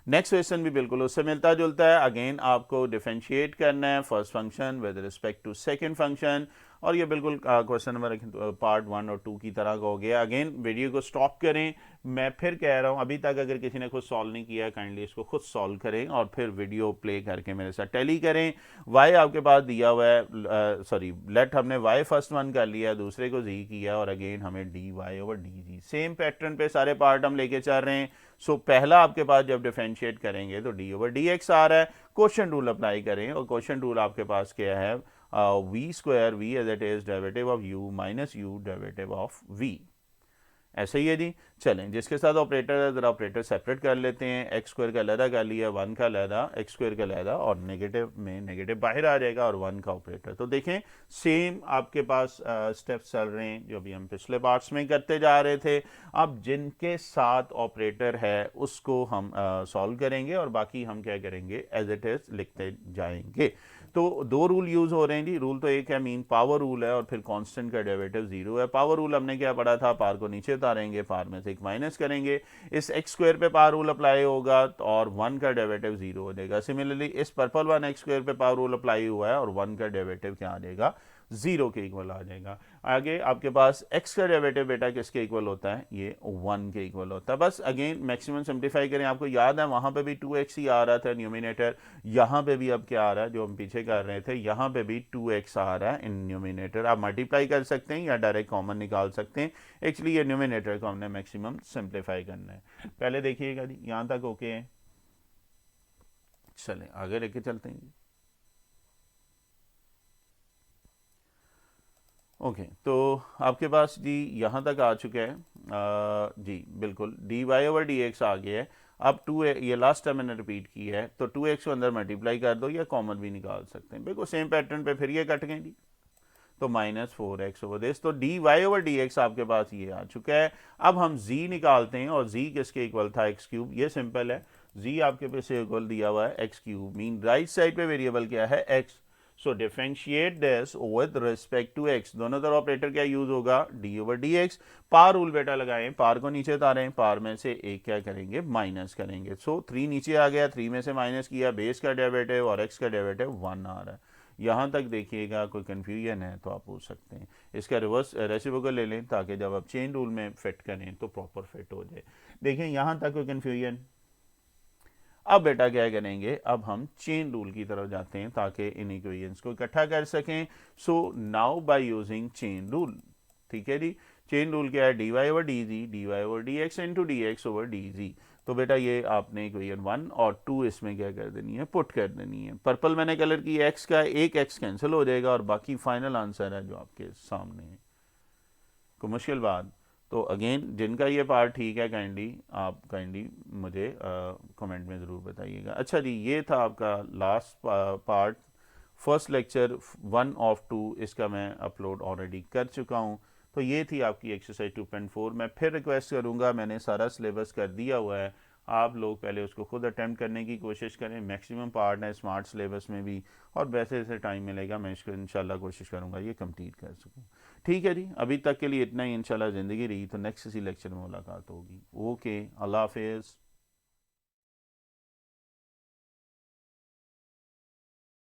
नेक्स्ट क्वेश्चन भी बिल्कुल उससे मिलता जुलता है। अगेन आपको डिफरेंशिएट करना है first function with respect to second function, और ये बिल्कुल क्वेश्चन नंबर पार्ट 1 और 2 की तरह का हो गया। अगेन वीडियो को स्टॉप करें, मैं फिर कह रहा हूँ अभी तक अगर किसी ने खुद सॉल्व नहीं किया काइंडली इसको खुद सॉल्व करें और फिर वीडियो प्ले करके मेरे साथ टैली करें। वाई आपके पास दिया हुआ है, सॉरी लेट हमने वाई फर्स्ट वन कर लिया, दूसरे को जी किया, और अगेन हमें D Y over D z, same pattern पे सारे पार्ट हम लेके चल रहे हैं। सो पहला आपके पास जब डिफरेंशिएट करेंगे तो डी ओवर डी एक्स आ रहा है, क्वेश्चन रूल अप्लाई करें, और क्वेश्चन रूल आपके पास क्या है, v square v as it is derivative of u minus u derivative of v, ऐसे ही है जी। चलें जिसके साथ ऑपरेटर है ज़रा ऑपरेटर सेपरेट कर लेते हैं। एक्स स्क्वायर का लहदा कर लिया, 1 का लहदा, एक्स स्क्वायर का लहदा, और नेगेटिव में नेगेटिव बाहर आ जाएगा, और 1 का ऑपरेटर। तो देखें सेम आपके पास स्टेप्स चल रहे हैं जो अभी हम पिछले पार्ट्स में करते जा रहे थे। अब जिनके साथ ऑपरेटर है उसको हम सॉल्व करेंगे, और बाकी हम क्या करेंगे, एज इट इज़ लिखते जाएंगे। तो दो रूल यूज हो रहे हैं जी। रूल तो एक है मीन पावर रूल है, और फिर कांस्टेंट का डेरिवेटिव 0 है। पावर रूल हमने क्या पढ़ा था, पावर को नीचे उतारेंगे, पावर में से एक माइनस करेंगे, इस एक्स स्क्वायर पे पावर रूल अप्लाई होगा और 1 का डेरिवेटिव 0 हो जाएगा। सिमिलरली इस पर्पल वन एक्स स्क्वायर पे पावर रूल अप्लाई हुआ है और 1 का डेरिवेटिव क्या आ जाएगा, 0 के इक्वल आ जाएगा। आगे आपके पास x का डेरिवेटिव बेटा किसके इक्वल होता है, ये 1 के इक्वल होता है। बस अगेन मैक्सिमम सिंप्लीफाई करें, आपको याद है वहां पे भी 2x ही आ रहा था न्यूमिनेटर, यहाँ पे भी अब क्या आ रहा है, जो हम पीछे कर रहे थे यहाँ पे भी 2x आ रहा है इन न्यूमिनेटर। आप मल्टीप्लाई कर सकते हैं या डायरेक्ट कॉमन निकाल सकते हैं। एक्चुअली ये न्यूमिनेटर को हमने मैक्सिमम सिंप्लीफाई करना है। पहले देखिएगा जी यहाँ तक ओके है, चलें आगे लेके चलते हैं। ओके तो आपके पास जी यहाँ तक आ चुका है, जी बिल्कुल d Y over D x आ गया है। अब ये लास्ट टाइम मैंने रिपीट की है, तो 2x को अंदर मल्टीप्लाई कर दो या कॉमन भी निकाल सकते हैं, बिल्कुल सेम पैटर्न पे फिर ये कट गए जी, तो -4x ओवर दिस। तो d Y over D x आपके पास ये आ चुका है। अब हम z निकालते हैं, और z किसके इक्वल था, एक्स क्यूब। ये सिंपल है, z आपके पे से इक्वल दिया हुआ है x cube, mean right side पे वेरिएबल क्या है, x। So differentiate this with respect to x, दोनों तरफ ऑपरेटर क्या यूज होगा, d over D x. Power rule बेटा लगाएं, पार को नीचे उतारें, पार में से एक क्या करेंगे, माइनस करेंगे। सो 3 नीचे आ गया, 3 में से माइनस किया, बेस का डेरिवेटिव और x का डेरिवेटिव 1 आ रहा है। यहाँ तक देखिएगा, कोई कन्फ्यूजन है तो आप पूछ सकते हैं। इसका रिवर्स रेसिप्रोकल ले लें ताकि जब आप चेन रूल में फिट करें तो प्रॉपर फिट हो जाए। देखें यहाँ तक कोई कन्फ्यूजन। अब बेटा क्या करेंगे, अब हम चेन रूल की तरफ जाते हैं ताकि इन इक्वेशंस को इकट्ठा कर सकें। So now by using chain rule, ठीक है जी। चेन रूल क्या है, D Y over D G, D Y over D x into d x over D G. तो बेटा ये आपने इक्वेशन 1 और 2 इसमें क्या कर देनी है, पुट कर देनी है। पर्पल मैंने कलर की, एक्स का एक एक्स कैंसिल हो जाएगा और बाकी फाइनल आंसर है जो आपके सामने है। कोई मुश्किल बात? तो अगेन जिनका ये पार्ट ठीक है काइंडली मुझे कमेंट में ज़रूर बताइएगा। अच्छा जी, ये था आपका last part, first lecture 1 of 2, इसका मैं अपलोड ऑलरेडी कर चुका हूँ। तो ये थी आपकी एक्सरसाइज 2.4। मैं फिर रिक्वेस्ट करूँगा, मैंने सारा सिलेबस कर दिया हुआ है, आप लोग पहले उसको खुद अटैम्प्ट करने की कोशिश करें। मैक्सिमम पार्ट है स्मार्ट सिलेबस में भी, और वैसे जैसे टाइम मिलेगा मैं इसको इंशाल्लाह कोशिश करूँगा ये कंप्लीट कर सकूँ। ठीक है जी, अभी तक के लिए इतना ही। इंशाल्लाह ज़िंदगी रही तो नेक्स्ट इसी लेक्चर में मुलाकात होगी। ओके, अल्लाह हाफिज़।